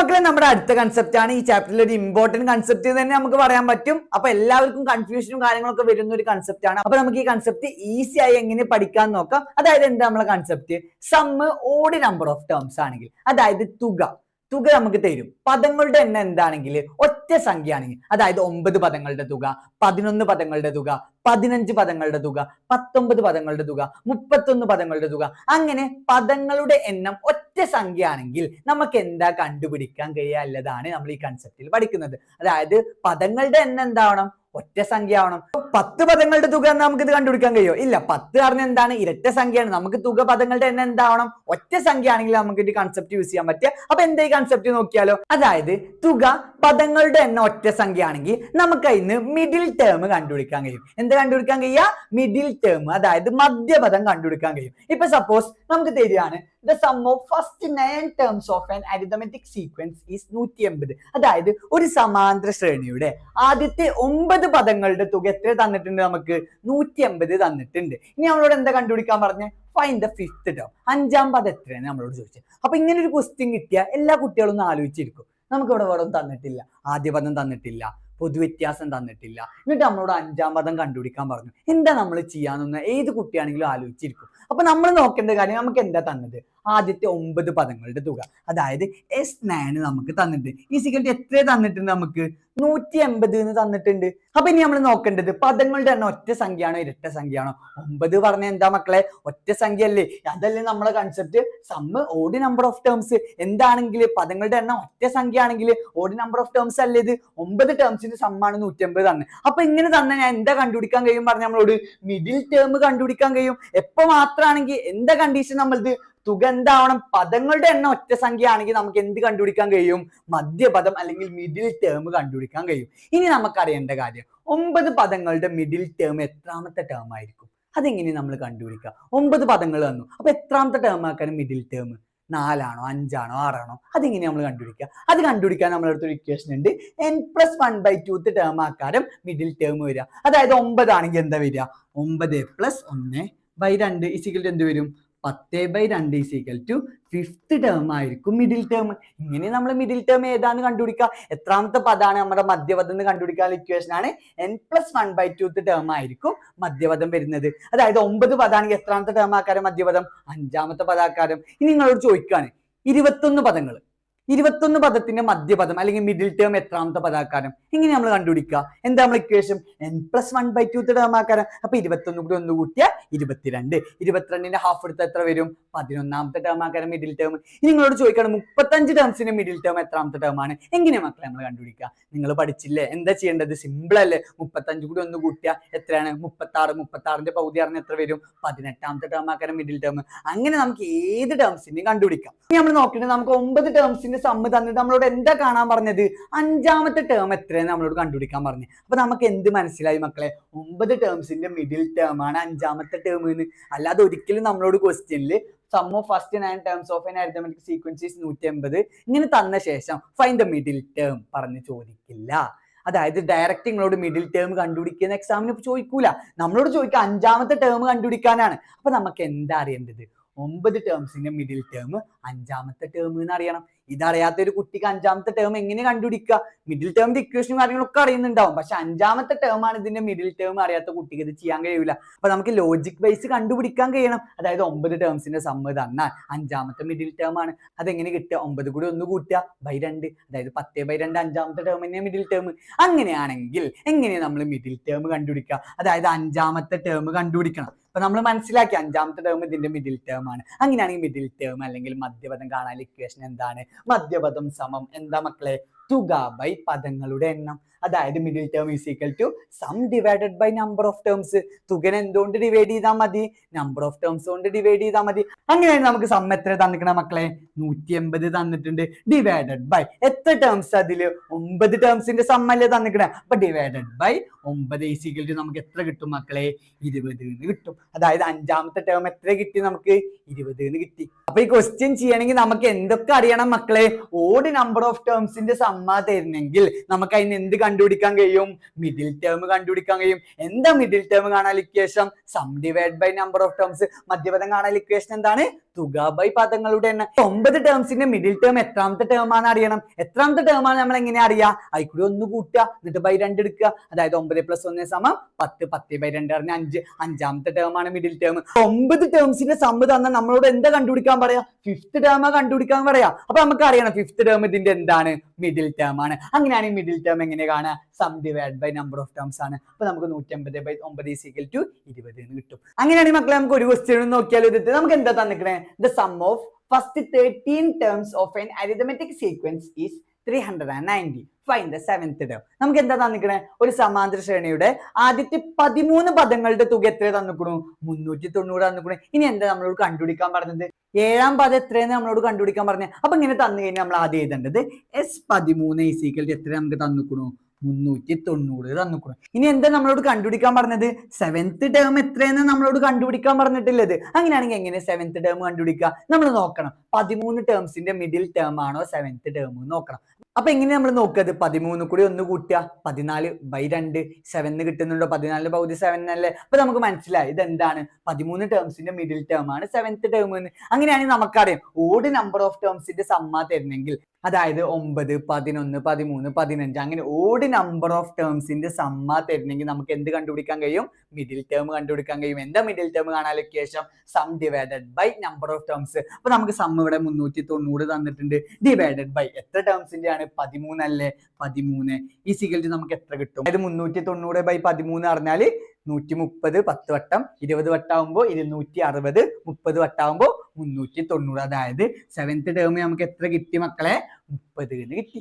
മക്കളെ നമ്മുടെ അടുത്ത കൺസെപ്റ്റ് ആണ് ഈ ചാപ്റ്ററിൽ ഒരു ഇമ്പോർട്ടന്റ് കൺസെപ്റ്റ് തന്നെ നമുക്ക് പറയാൻ പറ്റും. അപ്പൊ എല്ലാവർക്കും കൺഫ്യൂഷനും കാര്യങ്ങളൊക്കെ വരുന്ന ഒരു കൺസെപ്റ്റ് ആണ്. അപ്പൊ നമുക്ക് ഈ കൺസെപ്റ്റ് ഈസി ആയി എങ്ങനെ പഠിക്കാൻ നോക്കാം. അതായത് എന്താ നമ്മളെ concept? Sum odd number of terms ആണെങ്കിൽ, അതായത് തുക നമുക്ക് തരും. പദങ്ങളുടെ എണ്ണം എന്താണെങ്കിൽ ഒറ്റ സംഖ്യ ആണെങ്കിൽ, അതായത് 9 പദങ്ങളുടെ തുക, 11 പദങ്ങളുടെ തുക, 15 പദങ്ങളുടെ തുക, 19 പദങ്ങളുടെ തുക, 31 പദങ്ങളുടെ തുക, അങ്ങനെ പദങ്ങളുടെ എണ്ണം ഒറ്റ സംഖ്യ ആണെങ്കിൽ നമുക്ക് എന്താ കണ്ടുപിടിക്കാൻ കഴിയുന്നതാണ് നമ്മൾ ഈ കൺസെപ്റ്റിൽ പഠിക്കുന്നത്. അതായത് പദങ്ങളുടെ എണ്ണം എന്താവണം? ഒറ്റ സംഖ്യ ആവണം. 10 പദങ്ങളുടെ തുക നമുക്ക് ഇത് കണ്ടുപിടിക്കാൻ കഴിയോ? ഇല്ല. 10 പറഞ്ഞ എന്താണ്? ഇരട്ട സംഖ്യയാണ്. നമുക്ക് തുക പദങ്ങളുടെ എണ്ണം എന്താവണം? ഒറ്റ സംഖ്യ ആണെങ്കിൽ നമുക്ക് ഈ കൺസെപ്റ്റ് യൂസ് ചെയ്യാൻ പറ്റുക. അപ്പൊ എന്താ ഈ കൺസെപ്റ്റ് നോക്കിയാലോ? അതായത് തുക പദങ്ങളുടെ എണ്ണം ഒറ്റ സംഖ്യ ആണെങ്കിൽ നമുക്ക് അതിന് മിഡിൽ ടേം കണ്ടുപിടിക്കാൻ കഴിയും. എന്താ കണ്ടുപിടിക്കാൻ കഴിയുക? മിഡിൽ ടേം, അതായത് മധ്യപദം കണ്ടുപിടിക്കാൻ കഴിയും. ഇപ്പൊ സപ്പോസ് നമുക്ക് തരികയാണ് the sum of first 9 terms of an arithmetic sequence is 180. അതായത് ഒരു സമാന്തര ശ്രേണിയുടെ ആദ്യത്തെ 9 പദങ്ങളുടെ തുക എത്ര തന്നിട്ടുണ്ട്? നമുക്ക് 180 തന്നിട്ടുണ്ട്. ഇനി നമ്മളോട് എന്താ കണ്ടുപിടിക്കാൻ പറഞ്ഞേ? Find the fifth term. 5ാം പദം എത്രയാണ് നമ്മളോട് ചോദിച്ചത്. അപ്പൊ ഇങ്ങനെ ഒരു ക്വസ്റ്റ്യൻ കിട്ടിയാൽ എല്ലാ കുട്ടികളും ഒന്ന് ആലോചിച്ചിരിക്കും. നമുക്ക് ഇവിടെ വേറെ തന്നിട്ടില്ല, ആദ്യ പദം തന്നിട്ടില്ല, പൊതുവ്യത്യാസം തന്നിട്ടില്ല, എന്നിട്ട് നമ്മളോട് 5ാം പദം കണ്ടുപിടിക്കാൻ പറഞ്ഞു. എന്താ നമ്മൾ ചെയ്യാന്നൊന്ന് ഏത് കുട്ടിയാണെങ്കിലും ആലോചിച്ചിരിക്കും. അപ്പൊ നമ്മൾ നോക്കേണ്ട കാര്യം, നമുക്ക് എന്താ തന്നത്? ആദ്യത്തെ 9 പദങ്ങളുടെ തുക, അതായത് S9 നമുക്ക് തന്നിട്ടുണ്ട്. ഈസിക്കൽ എത്ര തന്നിട്ടുണ്ട്? നമുക്ക് 180 എന്ന് തന്നിട്ടുണ്ട്. അപ്പൊ ഇനി നമ്മൾ നോക്കേണ്ടത് പദങ്ങളുടെ എണ്ണം ഒറ്റ സംഖ്യയാണോ ഇരട്ട സംഖ്യയാണോ? 9 പറഞ്ഞ എന്താ മക്കളെ? ഒറ്റ സംഖ്യ അല്ലേ? അതല്ലേ നമ്മളെ concept sum odd number of terms. എന്താണെങ്കിൽ പദങ്ങളുടെ എണ്ണം ഒറ്റ സംഖ്യ ആണെങ്കിൽ ഓഡ് നമ്പർ ഓഫ് ടേംസ് അല്ലേ ഇത്? 9 ടേംസിന്റെ സമ്മാണ് 180 തന്നെ. അപ്പൊ ഇങ്ങനെ തന്നെ ഞാൻ എന്താ കണ്ടുപിടിക്കാൻ കഴിയും പറഞ്ഞ നമ്മളോട്? മിഡിൽ ടേം കണ്ടുപിടിക്കാൻ കഴിയും. എപ്പോ മാത്രമാണെങ്കിൽ എന്താ കണ്ടീഷൻ? നമ്മളത് തുക എന്താവണം? പദങ്ങളുടെ എണ്ണം ഒറ്റ സംഖ്യ ആണെങ്കിൽ നമുക്ക് എന്ത് കണ്ടുപിടിക്കാൻ കഴിയും? മധ്യപദം അല്ലെങ്കിൽ മിഡിൽ ടേം കണ്ടുപിടിക്കാൻ കഴിയും. ഇനി നമുക്കറിയേണ്ട കാര്യം, 9 പദങ്ങളുടെ മിഡിൽ ടേം എത്രാമത്തെ ടേം ആയിരിക്കും? അതെങ്ങനെ നമ്മൾ കണ്ടുപിടിക്കുക? 9 പദങ്ങൾ തന്നു, അപ്പൊ എത്രാമത്തെ ടേം ആക്കാനും മിഡിൽ ടേം? 4 ആണോ 5 ആണോ 6 ആണോ? അതെങ്ങനെ നമ്മൾ കണ്ടുപിടിക്കുക? അത് കണ്ടുപിടിക്കാൻ നമ്മുടെ അടുത്തൊരു ഇക്വേഷൻ ഉണ്ട്. n+1/2 ടേം ആക്കാനും മിഡിൽ ടേം വരിക. അതായത് 9 ആണെങ്കിൽ എന്താ വരിക? 9 + 1/2 ഈക്വൽ ടു എന്ത് വരും? 10/2 ഈക്വൽ ടു ഫിഫ്ത്ത് ടേം ആയിരിക്കും മിഡിൽ ടേം. ഇങ്ങനെ നമ്മൾ മിഡിൽ ടേം ഏതാന്ന് കണ്ടുപിടിക്കുക. എത്രാമത്തെ പദമാണ് നമ്മുടെ മധ്യപദം എന്ന് കണ്ടുപിടിക്കാനുള്ള ഇക്വേഷൻ ആണ് n+1/2 ടേം ആയിരിക്കും മധ്യപദം വരുന്നത്. അതായത് 9 പദാണെങ്കിൽ എത്രാമത്തെ ടേം ആക്കാരം മധ്യപദം? 5ാമത്തെ പദാക്കാരം. ഇനി നിങ്ങളോട് ചോദിക്കാണ് 21 പദങ്ങൾ, 21 പദത്തിന്റെ മധ്യപദം അല്ലെങ്കിൽ മിഡിൽ ടേം എത്രാമത്തെ പദാക്കാരം? എങ്ങനെ നമ്മൾ കണ്ടുപിടിക്കുക? എന്താ നമ്മൾ ഇക്വേഷൻ? n+1/2 term ആക്കാരം. അപ്പൊ 21 കൂടി 1 കൂട്ടിയാൽ 22. 22ന്റെ ഹാഫ് എടുത്താൽ എത്ര വരും? 11ാമത്തെ ടേം ആക്കാരം മിഡിൽ ടേം. ഇനി നിങ്ങളോട് ചോദിക്കണം 35 ടേംസിന്റെ മിഡിൽ ടേം എത്രാമത്തെ ടേം ആണ്? എങ്ങനെയാ മക്കളെ നമ്മൾ കണ്ടുപിടിക്കുക? നിങ്ങൾ പഠിച്ചില്ലേ? എന്താ ചെയ്യേണ്ടത്? സിമ്പിൾ അല്ലേ? 35 കൂടി 1 കൂട്ടിയാൽ എത്രയാണ്? 36. 36ന്റെ പകുതി അറിഞ്ഞ എത്ര വരും? 18ാമത്തെ ടേം ആക്കാരം മിഡിൽ ടേം. അങ്ങനെ നമുക്ക് ഏത് ടേംസിനെയും കണ്ടുപിടിക്കാം. ഇനി നമ്മൾ നോക്കേണ്ടത്, നമുക്ക് 9 ടേംസിന്റെ സമ്മ് തന്നിട്ട് നമ്മളോട് എന്താ കാണാൻ പറഞ്ഞത്? 5ാമത്തെ ടേം എത്രയെന്ന് നമ്മളോട് കണ്ടുപിടിക്കാൻ പറഞ്ഞു. അപ്പൊ നമുക്ക് എന്ത് മനസ്സിലായി മക്കളെ? 9 ടേംസിന്റെ മിഡിൽ ടേം ആണ് 5ാമത്തെ ടേം എന്ന്. അല്ലാതെ ഒരിക്കലും നമ്മളോട് ക്വസ്റ്റ്യനിൽ sum of first 9 terms of an arithmetic sequence is 180 ഇങ്ങനെ തന്ന ശേഷം ഫൈൻഡ് ദ മിഡിൽ ടേം പറഞ്ഞ് ചോദിക്കില്ല. അതായത് ഡയറക്റ്റ് നിങ്ങളോട് മിഡിൽ ടേം കണ്ടുപിടിക്കുന്ന എക്സാമിന് ചോദിക്കൂല. നമ്മളോട് ചോദിക്കുക 5ാമത്തെ ടേം കണ്ടുപിടിക്കാനാണ്. അപ്പൊ നമുക്ക് എന്താ അറിയേണ്ടത്? 9 ടേംസിന്റെ മിഡിൽ ടേം 5ാമത്തെ ടേം എന്ന് അറിയണം. ഇതറിയാത്ത ഒരു കുട്ടിക്ക് 5ാമത്തെ ടേം എങ്ങനെ കണ്ടുപിടിക്കുക? മിഡിൽ ടേമിന്റെ ഇക്വേഷനും കാര്യങ്ങളൊക്കെ അറിയുന്നുണ്ടാവും, പക്ഷെ 5ാമത്തെ ടേം ആണ് ഇതിന്റെ മിഡിൽ ടേം അറിയാത്ത കുട്ടിക്ക് ഇത് ചെയ്യാൻ കഴിയൂല. അപ്പൊ നമുക്ക് ലോജിക് വൈസ് കണ്ടുപിടിക്കാൻ കഴിയണം. അതായത് 9 ടേംസിന്റെ സമ്മ് തന്നാൽ 5ാമത്തെ മിഡിൽ ടേം ആണ്. അതെങ്ങനെ കിട്ടുക? 9 കൂടി 1 കൂട്ടുക /2, അതായത് 10/2 5ാമത്തെ ടേം തന്നെ മിഡിൽ ടേം. അങ്ങനെയാണെങ്കിൽ എങ്ങനെയാണ് നമ്മൾ മിഡിൽ ടേം കണ്ടുപിടിക്കുക? അതായത് 5ാമത്തെ ടേം കണ്ടുപിടിക്കണം. അപ്പൊ നമ്മൾ മനസ്സിലാക്കി 5ാമത്തെ ടേം ഇതിന്റെ മിഡിൽ ടേം ആണ്. അങ്ങനെയാണെങ്കിൽ മിഡിൽ ടേം അല്ലെങ്കിൽ മധ്യപദം കാണാൻ ഇക്വേഷൻ എന്താണ്? മധ്യപദം സമം എന്താ മക്കളെ? തുക ബൈ പദങ്ങളുടെ എണ്ണം. അതായത് middle term is equal to sum divided by number of terms. തുകനെ എന്തുകൊണ്ട് ഡിവൈഡ് ചെയ്താൽ മതി? നമ്പർ ഓഫ് ടേംസ് കൊണ്ട് ഡിവൈഡ് ചെയ്താൽ മതി. അങ്ങനെയാണ് നമുക്ക് സം എത്ര തന്നിക്കണ മക്കളെ? 180 തന്നിട്ടുണ്ട്. ഡിവൈഡഡ് ബൈ എത്ര ടേംസ്? അതില് 9 ടേംസിന്റെ സം അല്ലേ തന്നിക്കണേ. അപ്പൊ divided by 9 is equal to നമുക്ക് എത്ര കിട്ടും മക്കളെ? 20 എന്ന് കിട്ടും. അതായത് 5ാമത്തെ ടേം എത്ര കിട്ടി? നമുക്ക് 20 എന്ന് കിട്ടി. അപ്പൊ ഈ ക്വസ്റ്റ്യൻ ചെയ്യണമെങ്കിൽ നമുക്ക് എന്തൊക്കെ അറിയണം മക്കളെ? ഓഡ് നമ്പർ ഓഫ് ടേംസിന്റെ സമ്മ തരുന്നെങ്കിൽ നമുക്ക് അതിന് എന്ത് കണ്ടുപിടിക്കാൻ കഴിയും? മിഡിൽ ടേം കണ്ടുപിടിക്കാൻ കഴിയും. എന്താ മിഡിൽ ടേം കാണാൻ equation? Sum divide by number of terms. മധ്യപദം കാണാൻ ഇക്വേഷൻ എന്താണ്? തുക ബൈ പദങ്ങളുടെ എണ്ണം. 9 ടേംസിന്റെ മിഡിൽ ടേം എത്രാമത്തെ ടേം ആണ് അറിയണം. എത്രാമത്തെ ടേം ആണ് നമ്മൾ എങ്ങനെ അറിയാ? അതിക്കൂടി 1 കൂട്ടുക, എന്നിട്ട് ബൈ 2 എടുക്കുക. അതായത് 9 + 1 = 10. 10/2 പറഞ്ഞ 5. അഞ്ചാമത്തെ ടേം ആണ് മിഡിൽ ടേം. 9 ടേംസിന്റെ സമ്മ് തന്നാൽ നമ്മളോട് എന്താ കണ്ടുപിടിക്കാൻ പറയാ? 5th ടേം കണ്ടുപിടിക്കാൻ പറയാ. അപ്പൊ നമുക്ക് അറിയണം 5th ടേം ഇതിന്റെ എന്താണ്? മിഡിൽ ടേം ആണ്. അങ്ങനെയാണെങ്കിൽ മിഡിൽ ടേം എങ്ങനെ കാണാ? Sum divide by number of terms ആണ്. അപ്പൊ നമുക്ക് 150/9 = 20 എന്ന് കിട്ടും. അങ്ങനെയാണെങ്കിൽ മക്കളെ നമുക്ക് ഒരു ക്വസ്റ്റ്യൻ നോക്കിയാലോ. ഇത് നമുക്ക് എന്താ തന്നിക്കണേ? The sum of first 13 terms of an arithmetic sequence is 390. Find the 7th term. നമുക്ക് എന്താ തന്നിക്കണേ? ഒരു സമാന്തര ശ്രേണിയുടെ ആദ്യത്തെ 13 പദങ്ങളുടെ തുക എത്ര തന്നിക്കണു? 390 തന്നിക്കണു. ഇനി എന്താ നമ്മളോട് കണ്ടുപിടിക്കാൻ പറഞ്ഞത്? 7ാം പദം എത്രയെന്ന് നമ്മളോട് കണ്ടുപിടിക്കാൻ പറഞ്ഞത്. അപ്പൊ ഇങ്ങനെ തന്നു കഴിഞ്ഞാൽ നമ്മൾ ആദ്യം എഴുതേണ്ടത് S13 = എത്ര നമുക്ക് തന്നിക്കണു? 390 തന്നിക്കണു. ഇനി എന്താ നമ്മളോട് കണ്ടുപിടിക്കാൻ പറഞ്ഞത്? 7th ടേം എത്രയെന്ന് നമ്മളോട് കണ്ടുപിടിക്കാൻ പറഞ്ഞിട്ടില്ലത്. അങ്ങനെയാണെങ്കിൽ എങ്ങനെ 7th ടേം കണ്ടുപിടിക്കുക? നമ്മൾ നോക്കണം 13 ടേംസിന്റെ മിഡിൽ ടേം ആണോ 7th ടേം നോക്കണം. അപ്പൊ എങ്ങനെ നമ്മൾ നോക്കിയത്? 13 കൂടി 1 കൂട്ടുക, 14/2 7 കിട്ടുന്നുണ്ടോ? 14 പകുതി 7 അല്ലേ? അപ്പൊ നമുക്ക് മനസ്സിലായി ഇതെന്താണ്? 13 ടേംസിന്റെ മിഡിൽ ടേം ആണ് 7th ടേം എന്ന്. അങ്ങനെയാണെങ്കിൽ നമുക്കറിയാം ഓഡ് നമ്പർ ഓഫ് ടേംസിന്റെ സമ്മ തരുന്നെങ്കിൽ, അതായത് 9, 11, 13, 15 അങ്ങനെ ഓഡ് നമ്പർ ഓഫ് ടേംസിന്റെ സമ്മ തരുന്നെങ്കിൽ നമുക്ക് എന്ത് കണ്ടുപിടിക്കാൻ കഴിയും? മിഡിൽ ടേം കണ്ടുപിടിക്കാൻ കഴിയും. എന്താ മിഡിൽ ടേം കാണാനൊക്കെ ശേഷം sum divided by number of terms. അപ്പൊ നമുക്ക് സം ഇവിടെ 390 തന്നിട്ടുണ്ട്, ഡിവൈഡഡ് ബൈ എത്ര ടേംസിന്റെ ആണ്? 13 അല്ലേ? 13 = നമുക്ക് എത്ര കിട്ടും? അതായത് 390/13 പറഞ്ഞാല് 130 10 വട്ടം, 20 വട്ടാവുമ്പോ 260, 30 വട്ടാവുമ്പോ 390. അതായത് 7th ടേം നമുക്ക് എത്ര കിട്ടി മക്കളെ? 30 കിട്ടി.